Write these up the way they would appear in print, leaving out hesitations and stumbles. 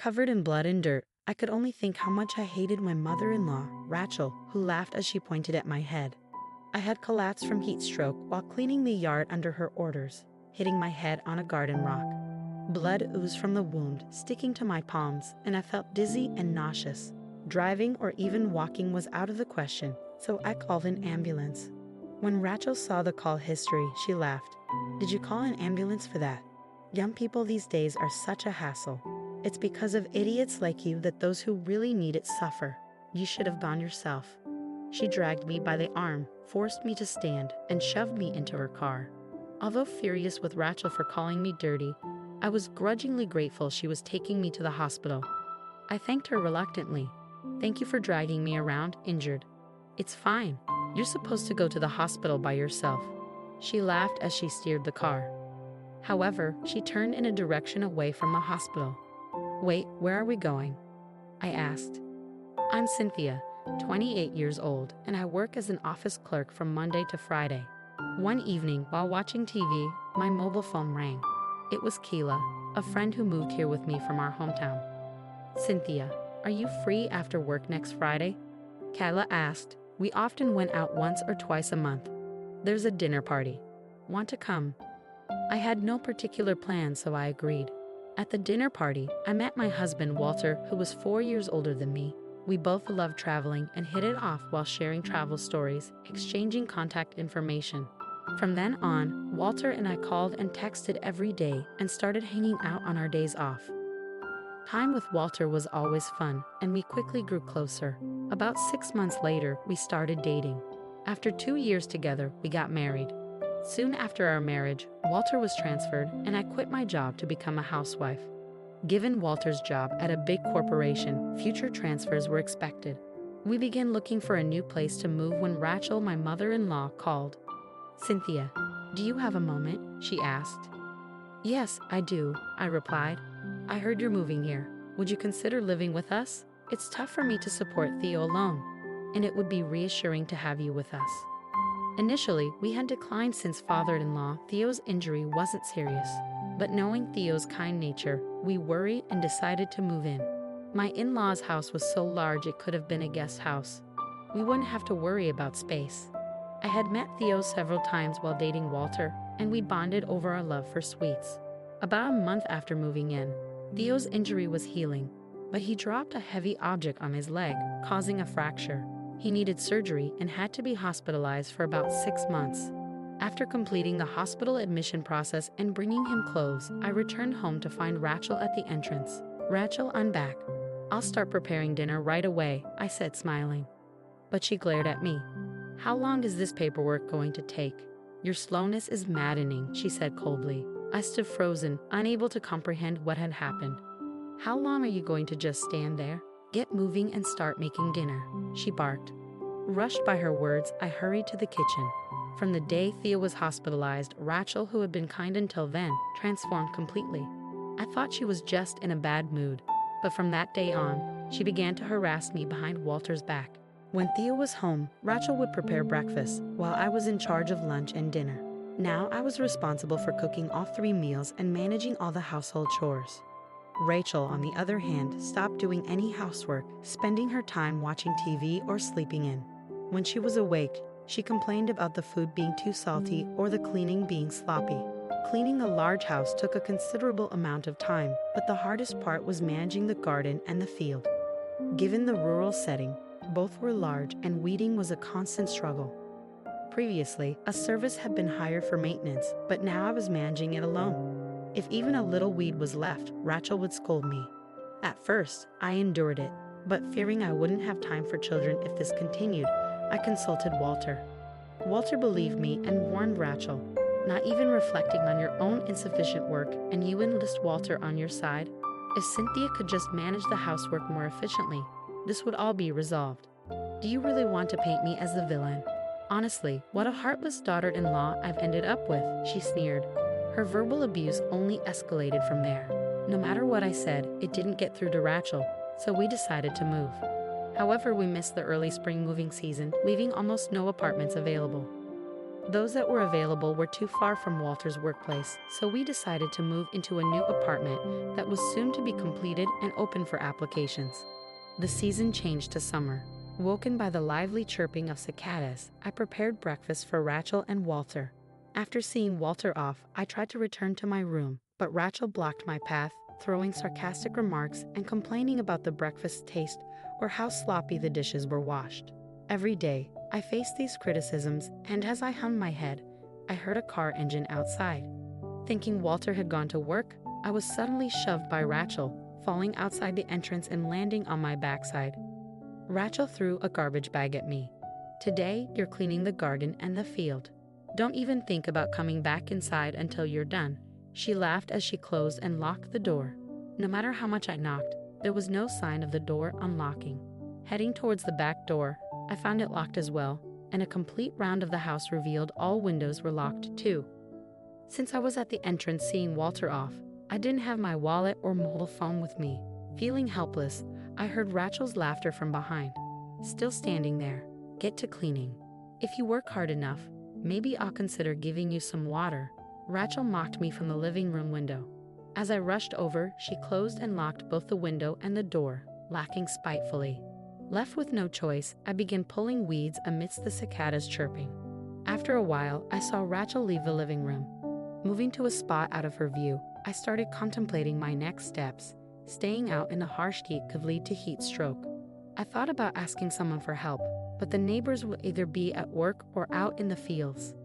Covered in blood and dirt, I could only think how much I hated my mother-in-law, Rachel, who laughed as she pointed at my head. I had collapsed from heat stroke while cleaning the yard under her orders, hitting my head on a garden rock. Blood oozed from the wound, sticking to my palms, and I felt dizzy and nauseous. Driving or even walking was out of the question, so I called an ambulance. When Rachel saw the call history, she laughed. "Did you call an ambulance for that? Young people these days are such a hassle. It's because of idiots like you that those who really need it suffer. You should have gone yourself." She dragged me by the arm, forced me to stand, and shoved me into her car. Although furious with Rachel for calling me dirty, I was grudgingly grateful she was taking me to the hospital. I thanked her reluctantly. "Thank you for dragging me around, injured." "It's fine. You're supposed to go to the hospital by yourself." She laughed as she steered the car. However, she turned in a direction away from the hospital. "Wait, where are we going?" I asked. "I'm Cynthia, 28 years old, and I work as an office clerk from Monday to Friday." One evening, while watching TV, my mobile phone rang. It was Keela, a friend who moved here with me from our hometown. "Cynthia, are you free after work next Friday?" Kayla asked. "We often went out once or twice a month. There's a dinner party. Want to come?" I had no particular plan, so I agreed. At the dinner party, I met my husband Walter, who was 4 years older than me. We both loved traveling and hit it off while sharing travel stories, exchanging contact information. From then on, Walter and I called and texted every day and started hanging out on our days off. Time with Walter was always fun, and we quickly grew closer. About 6 months later, we started dating. After 2 years together, we got married. Soon after our marriage, Walter was transferred, and I quit my job to become a housewife. Given Walter's job at a big corporation, future transfers were expected. We began looking for a new place to move when Rachel, my mother-in-law, called. "Cynthia, do you have a moment?" she asked. "Yes, I do," I replied. "I heard you're moving here. Would you consider living with us? It's tough for me to support Theo alone, and it would be reassuring to have you with us." Initially, we had declined since father-in-law Theo's injury wasn't serious, but knowing Theo's kind nature, we worried and decided to move in. My in-laws' house was so large it could have been a guest house. We wouldn't have to worry about space. I had met Theo several times while dating Walter, and we bonded over our love for sweets. About a month after moving in, Theo's injury was healing, but he dropped a heavy object on his leg, causing a fracture. He needed surgery and had to be hospitalized for about 6 months. After completing the hospital admission process and bringing him clothes, I returned home to find Rachel at the entrance. "Rachel, I'm back. I'll start preparing dinner right away," I said, smiling. But she glared at me. "How long is this paperwork going to take? Your slowness is maddening," she said coldly. I stood frozen, unable to comprehend what had happened. "How long are you going to just stand there? Get moving and start making dinner," she barked. Rushed by her words, I hurried to the kitchen. From the day Theo was hospitalized, Rachel, who had been kind until then, transformed completely. I thought she was just in a bad mood, but from that day on, she began to harass me behind Walter's back. When Theo was home, Rachel would prepare breakfast, while I was in charge of lunch and dinner. Now I was responsible for cooking all 3 meals and managing all the household chores. Rachel, on the other hand, stopped doing any housework, spending her time watching TV or sleeping in. When she was awake, she complained about the food being too salty or the cleaning being sloppy. Cleaning the large house took a considerable amount of time, but the hardest part was managing the garden and the field. Given the rural setting, both were large and weeding was a constant struggle. Previously, a service had been hired for maintenance, but now I was managing it alone. If even a little weed was left, Rachel would scold me. At first, I endured it, but fearing I wouldn't have time for children if this continued, I consulted Walter. Walter believed me and warned Rachel, "Not even reflecting on your own insufficient work, and you enlist Walter on your side? If Cynthia could just manage the housework more efficiently, this would all be resolved. Do you really want to paint me as the villain? Honestly, what a heartless daughter-in-law I've ended up with," she sneered. Her verbal abuse only escalated from there. No matter what I said, it didn't get through to Rachel, so we decided to move. However, we missed the early spring moving season, leaving almost no apartments available. Those that were available were too far from Walter's workplace, so we decided to move into a new apartment that was soon to be completed and open for applications. The season changed to summer. Woken by the lively chirping of cicadas, I prepared breakfast for Rachel and Walter. After seeing Walter off, I tried to return to my room, but Rachel blocked my path, throwing sarcastic remarks and complaining about the breakfast taste or how sloppy the dishes were washed. Every day, I faced these criticisms, and as I hung my head, I heard a car engine outside. Thinking Walter had gone to work, I was suddenly shoved by Rachel, falling outside the entrance and landing on my backside. Rachel threw a garbage bag at me. "Today, you're cleaning the garden and the field. Don't even think about coming back inside until you're done." She laughed as she closed and locked the door. No matter how much I knocked, there was no sign of the door unlocking. Heading towards the back door, I found it locked as well, and a complete round of the house revealed all windows were locked too. Since I was at the entrance seeing Walter off, I didn't have my wallet or mobile phone with me. Feeling helpless, I heard Rachel's laughter from behind. "Still standing there. Get to cleaning. If you work hard enough, maybe I'll consider giving you some water." Rachel mocked me from the living room window. As I rushed over, she closed and locked both the window and the door, laughing spitefully. Left with no choice, I began pulling weeds amidst the cicadas chirping. After a while, I saw Rachel leave the living room. Moving to a spot out of her view, I started contemplating my next steps. Staying out in the harsh heat could lead to heat stroke. I thought about asking someone for help, but the neighbors would either be at work or out in the fields.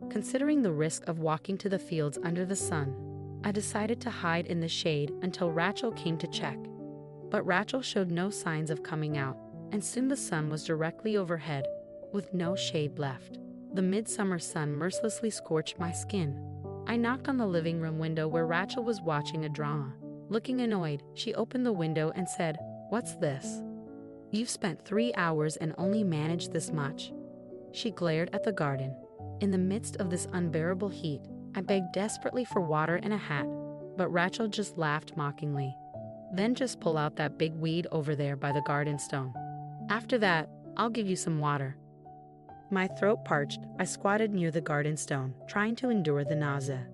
Considering the risk of walking to the fields under the sun, I decided to hide in the shade until Rachel came to check. But Rachel showed no signs of coming out, and soon the sun was directly overhead, with no shade left. The midsummer sun mercilessly scorched my skin. I knocked on the living room window where Rachel was watching a drama. Looking annoyed, she opened the window and said, "What's this? You've spent 3 hours and only managed this much." She glared at the garden. In the midst of this unbearable heat, I begged desperately for water and a hat, but Rachel just laughed mockingly. "Then just pull out that big weed over there by the garden stone. After that, I'll give you some water." My throat parched, I squatted near the garden stone, trying to endure the nausea.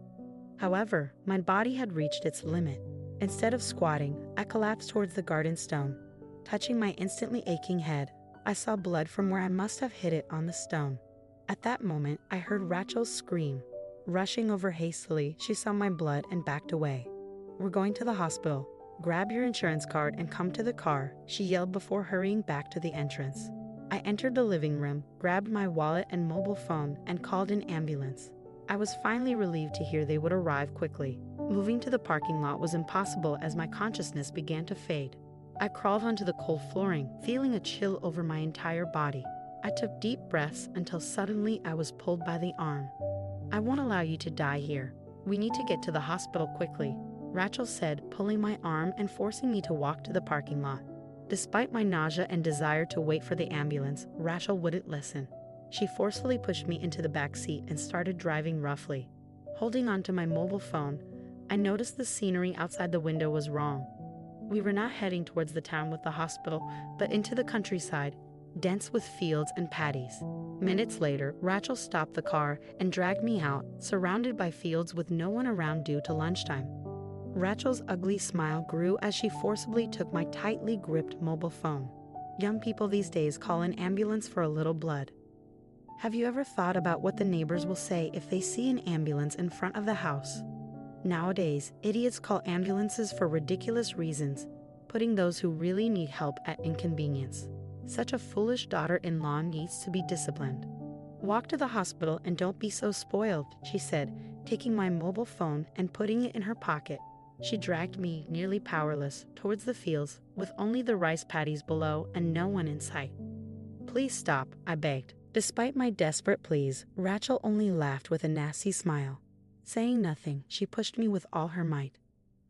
However, my body had reached its limit. Instead of squatting, I collapsed towards the garden stone. Touching my instantly aching head, I saw blood from where I must have hit it on the stone. At that moment, I heard Rachel scream. Rushing over hastily, she saw my blood and backed away. "We're going to the hospital. Grab your insurance card and come to the car," she yelled before hurrying back to the entrance. I entered the living room, grabbed my wallet and mobile phone, and called an ambulance. I was finally relieved to hear they would arrive quickly. Moving to the parking lot was impossible as my consciousness began to fade. I crawled onto the cold flooring, feeling a chill over my entire body. I took deep breaths until suddenly I was pulled by the arm. "I won't allow you to die here. We need to get to the hospital quickly," Rachel said, pulling my arm and forcing me to walk to the parking lot. Despite my nausea and desire to wait for the ambulance, Rachel wouldn't listen. She forcefully pushed me into the back seat and started driving roughly. Holding onto my mobile phone, I noticed the scenery outside the window was wrong. We were not heading towards the town with the hospital, but into the countryside, dense with fields and paddies. Minutes later, Rachel stopped the car and dragged me out, surrounded by fields with no one around due to lunchtime. Rachel's ugly smile grew as she forcibly took my tightly gripped mobile phone. Young people these days call an ambulance for a little blood. Have you ever thought about what the neighbors will say if they see an ambulance in front of the house? Nowadays, idiots call ambulances for ridiculous reasons, putting those who really need help at inconvenience. Such a foolish daughter-in-law needs to be disciplined. "Walk to the hospital and don't be so spoiled," she said, taking my mobile phone and putting it in her pocket. She dragged me, nearly powerless, towards the fields, with only the rice paddies below and no one in sight. "Please stop," I begged. Despite my desperate pleas, Rachel only laughed with a nasty smile. Saying nothing, she pushed me with all her might.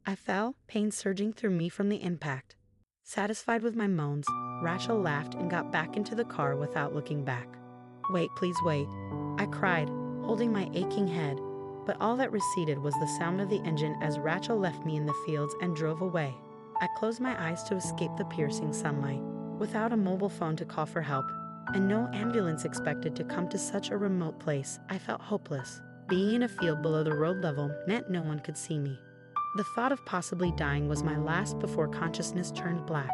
I fell, pain surging through me from the impact. Satisfied with my moans, Rachel laughed and got back into the car without looking back. "Wait, please wait," I cried, holding my aching head, but all that receded was the sound of the engine as Rachel left me in the fields and drove away. I closed my eyes to escape the piercing sunlight. Without a mobile phone to call for help, and no ambulance expected to come to such a remote place. I felt hopeless. Being in a field below the road level meant no one could see me. The thought of possibly dying was my last before consciousness turned black.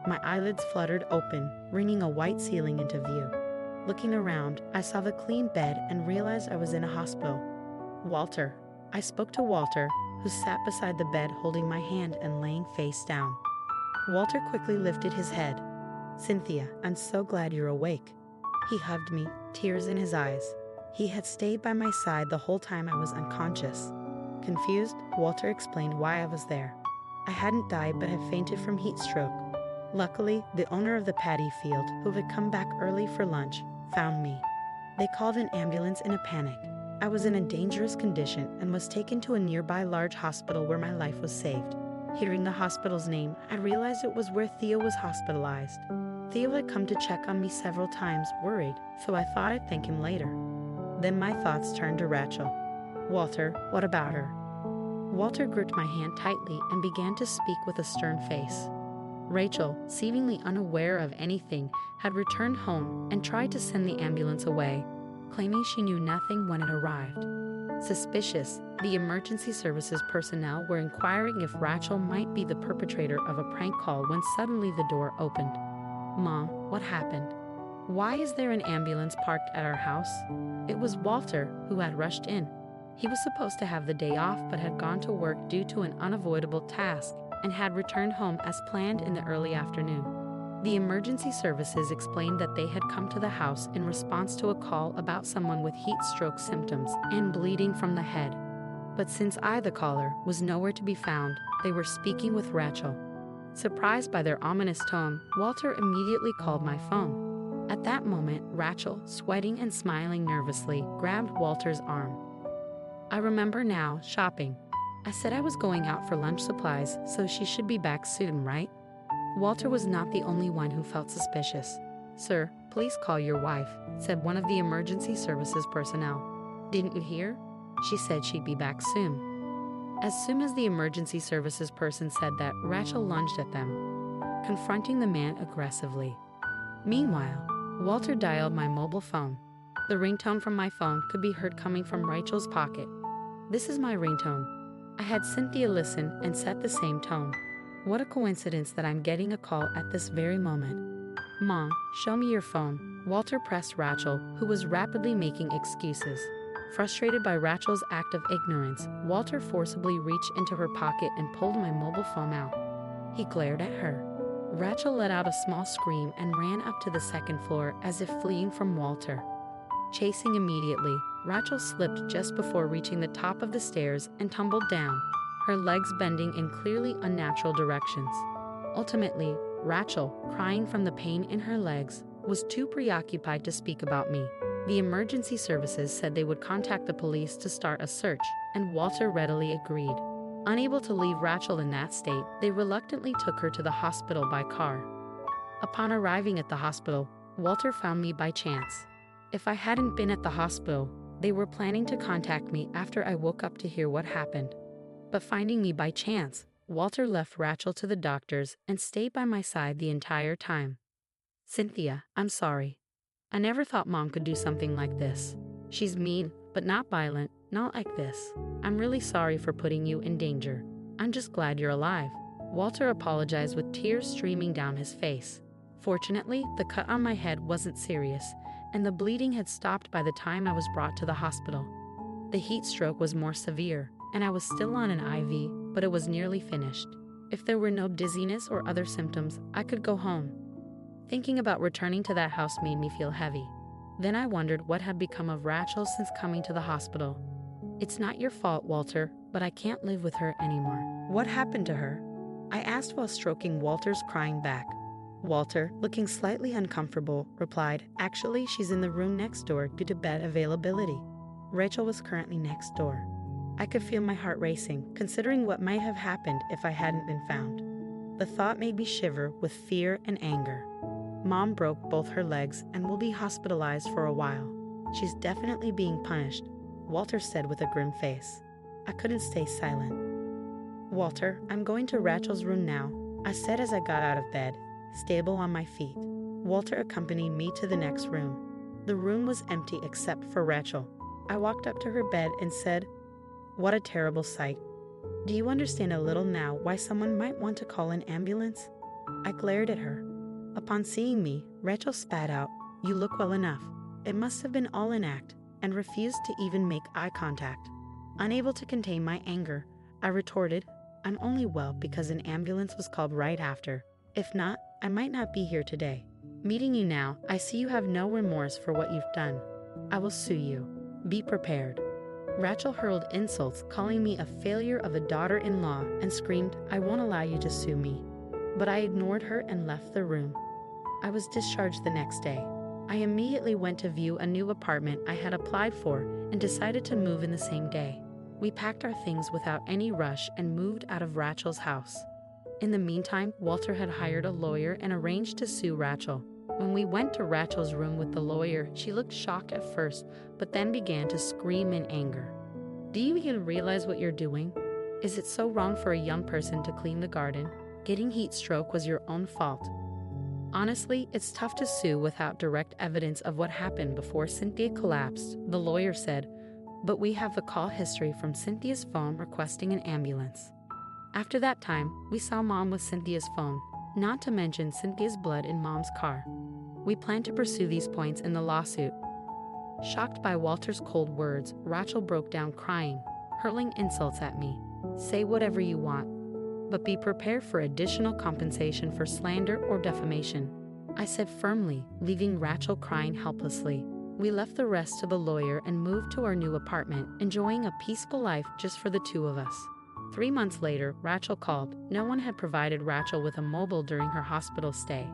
My eyelids fluttered open, bringing a white ceiling into view. Looking around, I saw the clean bed and realized I was in a hospital. Walter. I spoke to Walter, who sat beside the bed holding my hand and laying face down. Walter quickly lifted his head. "Cynthia, I'm so glad you're awake." He hugged me, tears in his eyes. He had stayed by my side the whole time I was unconscious. Confused, Walter explained why I was there. I hadn't died but had fainted from heat stroke. Luckily, the owner of the paddy field, who had come back early for lunch, found me. They called an ambulance in a panic. I was in a dangerous condition and was taken to a nearby large hospital where my life was saved. Hearing the hospital's name, I realized it was where Theo was hospitalized. Theo had come to check on me several times, worried, so I thought I'd thank him later. Then my thoughts turned to Rachel. "Walter, what about her?" Walter gripped my hand tightly and began to speak with a stern face. Rachel, seemingly unaware of anything, had returned home and tried to send the ambulance away, claiming she knew nothing when it arrived. Suspicious, the emergency services personnel were inquiring if Rachel might be the perpetrator of a prank call when suddenly the door opened. "Mom, what happened? Why is there an ambulance parked at our house?" It was Walter who had rushed in. He was supposed to have the day off but had gone to work due to an unavoidable task and had returned home as planned in the early afternoon. The emergency services explained that they had come to the house in response to a call about someone with heat stroke symptoms and bleeding from the head. But since I, the caller, was nowhere to be found, they were speaking with Rachel. Surprised by their ominous tone, Walter immediately called my phone. At that moment, Rachel, sweating and smiling nervously, grabbed Walter's arm. "I remember now, shopping. I said I was going out for lunch supplies, so she should be back soon, right?" Walter was not the only one who felt suspicious. "Sir, please call your wife," said one of the emergency services personnel. "Didn't you hear? She said she'd be back soon." As soon as the emergency services person said that, Rachel lunged at them, confronting the man aggressively. Meanwhile, Walter dialed my mobile phone. The ringtone from my phone could be heard coming from Rachel's pocket. "This is my ringtone." I had Cynthia listen and set the same tone. What a coincidence that I'm getting a call at this very moment. "Mom, show me your phone." Walter pressed Rachel, who was rapidly making excuses. Frustrated by Rachel's act of ignorance, Walter forcibly reached into her pocket and pulled my mobile phone out. He glared at her. Rachel let out a small scream and ran up to the second floor as if fleeing from Walter. Chasing immediately, Rachel slipped just before reaching the top of the stairs and tumbled down, her legs bending in clearly unnatural directions. Ultimately, Rachel, crying from the pain in her legs, was too preoccupied to speak about me. The emergency services said they would contact the police to start a search, and Walter readily agreed. Unable to leave Rachel in that state, they reluctantly took her to the hospital by car. Upon arriving at the hospital, Walter found me by chance. If I hadn't been at the hospital, they were planning to contact me after I woke up to hear what happened. But finding me by chance, Walter left Rachel to the doctors and stayed by my side the entire time. "Cynthia, I'm sorry. I never thought Mom could do something like this. She's mean, but not violent, not like this. I'm really sorry for putting you in danger. I'm just glad you're alive." Walter apologized with tears streaming down his face. Fortunately, the cut on my head wasn't serious, and the bleeding had stopped by the time I was brought to the hospital. The heat stroke was more severe, and I was still on an IV, but it was nearly finished. If there were no dizziness or other symptoms, I could go home. Thinking about returning to that house made me feel heavy. Then I wondered what had become of Rachel since coming to the hospital. "It's not your fault, Walter, but I can't live with her anymore." "What happened to her?" I asked while stroking Walter's crying back. Walter, looking slightly uncomfortable, replied, "Actually, she's in the room next door due to bed availability." Rachel was currently next door. I could feel my heart racing, considering what might have happened if I hadn't been found. The thought made me shiver with fear and anger. Mom broke both her legs and will be hospitalized for a while. "She's definitely being punished," Walter said with a grim face. I couldn't stay silent. "Walter, I'm going to Rachel's room now," I said as I got out of bed, stable on my feet. Walter accompanied me to the next room. The room was empty except for Rachel. I walked up to her bed and said, "What a terrible sight. Do you understand a little now why someone might want to call an ambulance?" I glared at her. Upon seeing me, Rachel spat out, "You look well enough." It must have been all an act, and refused to even make eye contact. Unable to contain my anger, I retorted, "I'm only well because an ambulance was called right after. If not, I might not be here today. Meeting you now, I see you have no remorse for what you've done. I will sue you. Be prepared." Rachel hurled insults, calling me a failure of a daughter-in-law, and screamed, "I won't allow you to sue me." But I ignored her and left the room. I was discharged the next day. I immediately went to view a new apartment I had applied for and decided to move in the same day. We packed our things without any rush and moved out of Rachel's house. In the meantime, Walter had hired a lawyer and arranged to sue Rachel. When we went to Rachel's room with the lawyer, she looked shocked at first, but then began to scream in anger. "Do you even realize what you're doing? Is it so wrong for a young person to clean the garden? Getting heat stroke was your own fault." Honestly, it's tough to sue without direct evidence of what happened before Cynthia collapsed, the lawyer said, "but we have the call history from Cynthia's phone requesting an ambulance." After that time, we saw Mom with Cynthia's phone, not to mention Cynthia's blood in Mom's car. We plan to pursue these points in the lawsuit. Shocked by Walter's cold words, Rachel broke down crying, hurling insults at me. "Say whatever you want, but be prepared for additional compensation for slander or defamation," I said firmly, leaving Rachel crying helplessly. We left the rest to the lawyer and moved to our new apartment, enjoying a peaceful life just for the two of us. 3 months later, Rachel called. No one had provided Rachel with a mobile during her hospital stay,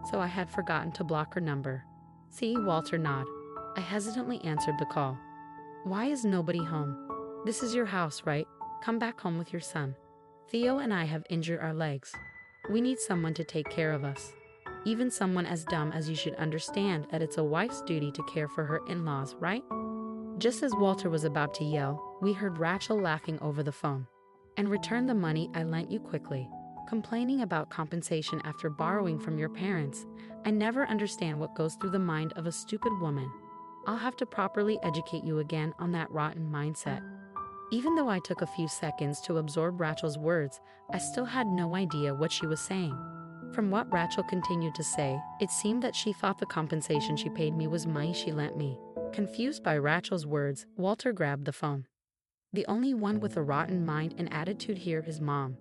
so I had forgotten to block her number. Seeing Walter nod, I hesitantly answered the call. "Why is nobody home? This is your house, right? Come back home with your son. Theo and I have injured our legs. We need someone to take care of us. Even someone as dumb as you should understand that it's a wife's duty to care for her in-laws, right?" Just as Walter was about to yell, we heard Rachel laughing over the phone. "And return the money I lent you quickly. Complaining about compensation after borrowing from your parents. I never understand what goes through the mind of a stupid woman. I'll have to properly educate you again on that rotten mindset." Even though I took a few seconds to absorb Rachel's words, I still had no idea what she was saying. From what Rachel continued to say, it seemed that she thought the compensation she paid me was money she lent me. Confused by Rachel's words, Walter grabbed the phone. "The only one with a rotten mind and attitude here is Mom.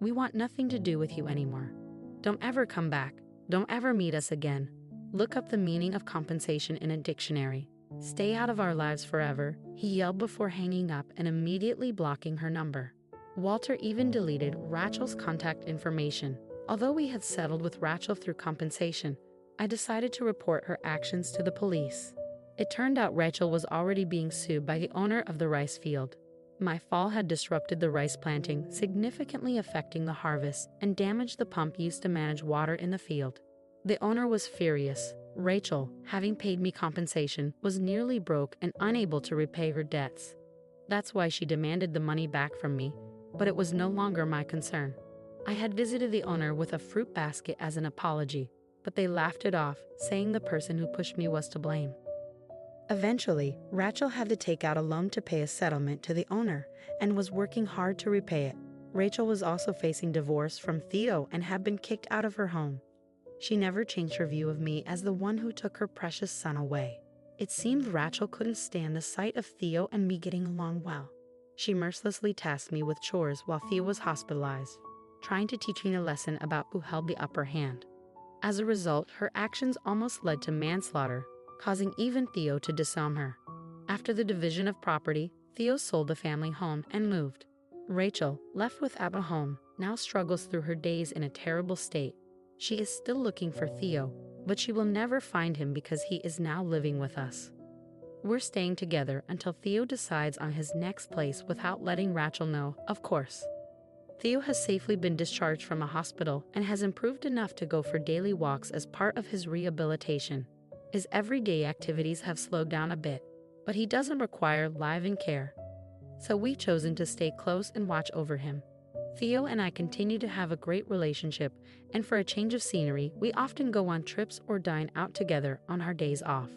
We want nothing to do with you anymore. Don't ever come back. Don't ever meet us again. Look up the meaning of compensation in a dictionary. Stay out of our lives forever," he yelled before hanging up and immediately blocking her number. Walter even deleted Rachel's contact information. Although we had settled with Rachel through compensation, I decided to report her actions to the police. It turned out Rachel was already being sued by the owner of the rice field. My fall had disrupted the rice planting, significantly affecting the harvest, and damaged the pump used to manage water in the field. The owner was furious. Rachel, having paid me compensation, was nearly broke and unable to repay her debts. That's why she demanded the money back from me, but it was no longer my concern. I had visited the owner with a fruit basket as an apology, but they laughed it off, saying the person who pushed me was to blame. Eventually, Rachel had to take out a loan to pay a settlement to the owner and was working hard to repay it. Rachel was also facing divorce from Theo and had been kicked out of her home. She never changed her view of me as the one who took her precious son away. It seemed Rachel couldn't stand the sight of Theo and me getting along well. She mercilessly tasked me with chores while Theo was hospitalized, trying to teach me a lesson about who held the upper hand. As a result, her actions almost led to manslaughter, causing even Theo to disown her. After the division of property, Theo sold the family home and moved. Rachel, left without a home, now struggles through her days in a terrible state. She is still looking for Theo, but she will never find him because he is now living with us. We're staying together until Theo decides on his next place without letting Rachel know, of course. Theo has safely been discharged from a hospital and has improved enough to go for daily walks as part of his rehabilitation. His everyday activities have slowed down a bit, but he doesn't require live-in care. So we've chosen to stay close and watch over him. Theo and I continue to have a great relationship, and for a change of scenery, we often go on trips or dine out together on our days off.